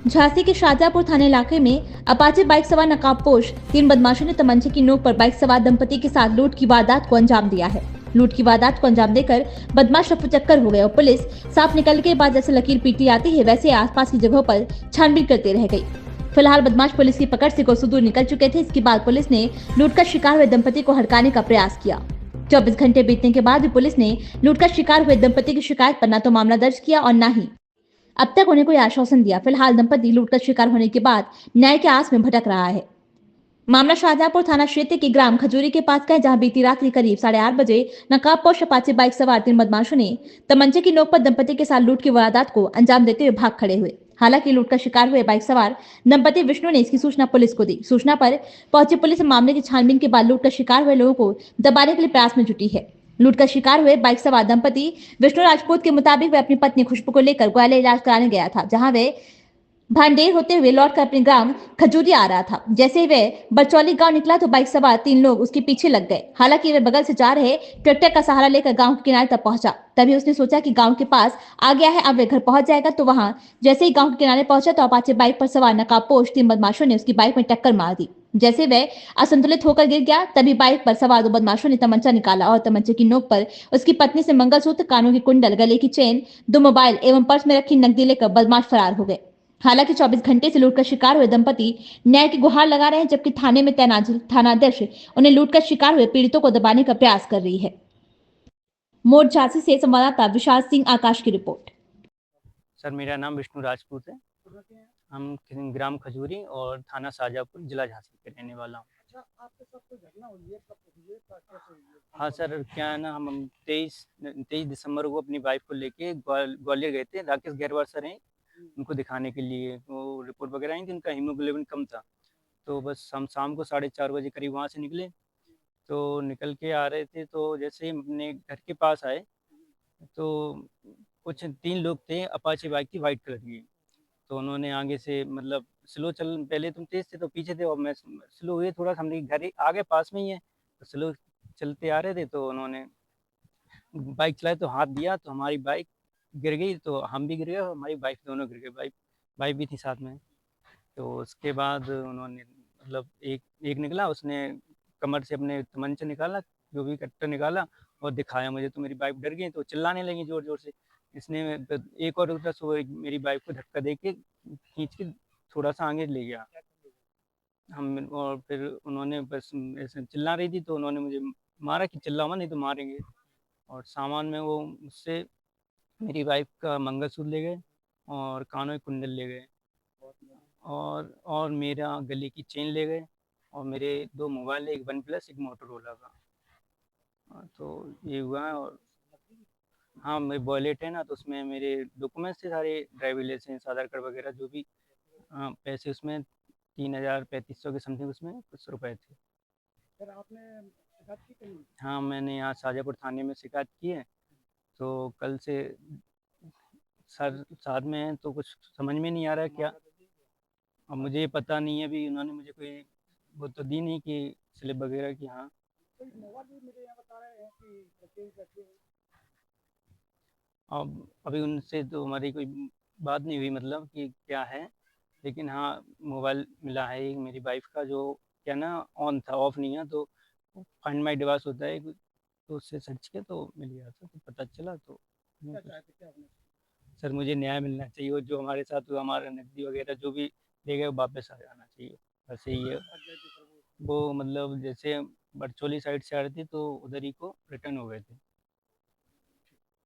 झांसी के शाहजहांपुर थाने इलाके में अपाचे बाइक सवार नकाबपोश 3 बदमाशों ने तमंचे की नोक पर बाइक सवार दंपति के साथ लूट की वारदात को अंजाम दिया है। लूट की वारदात को अंजाम देकर बदमाश रफूचक्कर हो गए और पुलिस सांप निकलने के बाद जैसे लकीर पीटी आती है वैसे आसपास की जगहों पर छानबीन करते रह गई। फिलहाल बदमाश पुलिस की पकड़ से कोसों दूर निकल चुके थे। इसके बाद पुलिस ने लूट का शिकार हुए दंपति को हड़काने का प्रयास किया। 24 घंटे बीतने के बाद भी पुलिस ने लूट का शिकार हुए दंपति की शिकायत पर न तो मामला दर्ज किया और न ही अब तक उन्हें कोई आश्वासन दिया। फिलहाल दंपति लूट का शिकार होने के बाद न्याय के आस में भटक रहा है। मामला शाहजहांपुर थाना क्षेत्र के ग्राम खजूरी के पास का है, जहां बीती रात्रि करीब 8:30 बजे नकाबपोश अपाचे बाइक सवार 3 बदमाशों ने तमंचे की नोक पर दंपति के साथ लूट की वारदात को अंजाम देते हुए भाग खड़े हुए। हालांकि लूट का शिकार हुए बाइक सवार दंपति विष्णु ने इसकी सूचना पुलिस को दी। सूचना पर पहुंची पुलिस मामले की छानबीन के बाद लूट का शिकार हुए लोगों को दबाने के लिए प्रयास में जुटी है। लूट का शिकार हुए बाइक सवार दंपति विष्णु राजपूत के मुताबिक वह अपनी पत्नी खुशबू को लेकर ग्वालियर इलाज कराने गया था, जहां वे भांडेर होते हुए लौटकर अपने ग्राम खजूरी आ रहा था। जैसे ही वह बरचौली गांव निकला तो बाइक सवार 3 लोग उसके पीछे लग गए। हालांकि वह बगल से जा रहे ट्रैक्टर का सहारा लेकर गांव के किनारे तक पहुंचा। तभी उसने सोचा कि गांव के पास आ गया है, अब वह घर पहुंच जाएगा। तो वहां जैसे ही गांव के किनारे पहुंचा तो अपाचे बाइक पर सवार नकाबपोश 3 बदमाशों ने उसकी बाइक में टक्कर मार दी। जैसे वह असंतुलित होकर गिर गया, तभी बाइक पर सवार 2 बदमाशों ने तमंचा निकाला और तमंचे की नोक पर उसकी पत्नी से मंगलसूत्र, कानों की कुंडल, गले की चेन, 2 मोबाइल एवं पर्स में रखी नकदी लेकर बदमाश फरार हो गए। हालांकि 24 घंटे से लूट का शिकार हुए दंपति न्याय की गुहार लगा रहे हैं, जबकि थाने में तैनात थानाध्यक्ष उन्हें लूट का शिकार हुए पीड़ितों को दबाने का प्रयास कर रही है। मोड़ झांसी से संवाददाता विशाल सिंह, आकाश की रिपोर्ट। सर, मेरा नाम विष्णु राजपूत है। हम ग्राम खजूरी और थाना शाहजहांपुर, जिला झांसी के रहने वाला हूँ। अच्छा, आपके साथ कोई घटना हुई है, कब हुई है, कैसे हुई है? हाँ सर, क्या है ना, हम 23 दिसंबर को अपनी वाइफ को लेके ग्वालियर गए थे। राकेश गहरवार सर हैं, उनको दिखाने के लिए। वो रिपोर्ट वगैरह आई थी, उनका हीमोग्लोबिन कम था। तो बस हम शाम को 4:30 बजे करीब वहाँ से निकले। तो निकल के आ रहे थे, तो जैसे ही हम अपने घर के पास आए तो कुछ 3 लोग थे, अपाचे बाइक थी वाइट कलर की। तो उन्होंने आगे से मतलब स्लो चल, पहले तुम तेज थे तो पीछे थे और मैं स्लो हुए थोड़ा सा, हमने घर आगे पास में ही है तो स्लो चलते आ रहे थे। तो उन्होंने बाइक चलाई तो हाथ दिया तो हमारी बाइक गिर गई, तो हम भी गिर गए और हमारी बाइक दोनों गिर गए। बाइक बाइक भी थी साथ में। तो उसके बाद उन्होंने मतलब एक एक निकला, उसने कमर से अपने तमंचा निकाला, जो भी कट्टर निकाला और दिखाया मुझे। तो मेरी बाइक डर गई तो चिल्लाने लगी जोर जोर से। इसने एक और उधर से मेरी बाइक को धक्का दे के खींच के थोड़ा सा आगे ले गया हम। और फिर उन्होंने बस ऐसे चिल्ला रही थी तो उन्होंने मुझे मारा कि चिल्लाओ मत नहीं तो मारेंगे। और सामान में वो मुझसे मेरी वाइफ का मंगलसूत्र ले गए और कानों की कुंडल ले गए और मेरा गले की चेन ले गए और मेरे 2 मोबाइल, एक वन प्लस एक मोटोरोला का। तो ये हुआ है। और हाँ, मेरी वॉलेट है ना, तो उसमें मेरे डॉक्यूमेंट्स थे सारे, ड्राइविंग लाइसेंस, आधार कार्ड वगैरह जो भी। हाँ, पैसे उसमें 3,000-3,500 के समथिंग उसमें कुछ रुपए थे। फिर आपने शिकायत की कहीं? हाँ, मैंने यहाँ शाहजहाँपुर थाने में शिकायत की है। तो कल से सर साथ में हैं तो कुछ समझ में नहीं आ रहा है क्या। अब मुझे पता नहीं है, अभी उन्होंने मुझे कोई वो तो दी नहीं कि स्लिप वगैरह की। हाँ, कोई मोबाइल भी मेरे यहाँ बता रहे हैं कि चेंज करके। अब अभी उनसे तो हमारी कोई बात नहीं हुई मतलब कि क्या है। लेकिन हाँ, मोबाइल मिला है एक मेरी वाइफ का, जो क्या ना ऑन था, ऑफ नहीं है। तो फाइंड माई डिवाइस होता है, तो उससे सर्च किया तो मिल गया था, तो पता चला। तो क्या चाहते क्या आपने? सर, मुझे न्याय मिलना चाहिए और जो हमारे साथ हुआ, हमारा नकदी वगैरह जो भी ले गए वो वापस आ जाना चाहिए। बस यही है। फंस गए थे सर वो? वो मतलब जैसे बरचौली साइड से आ रही थी तो उधर ही को रिटर्न हो गए थे।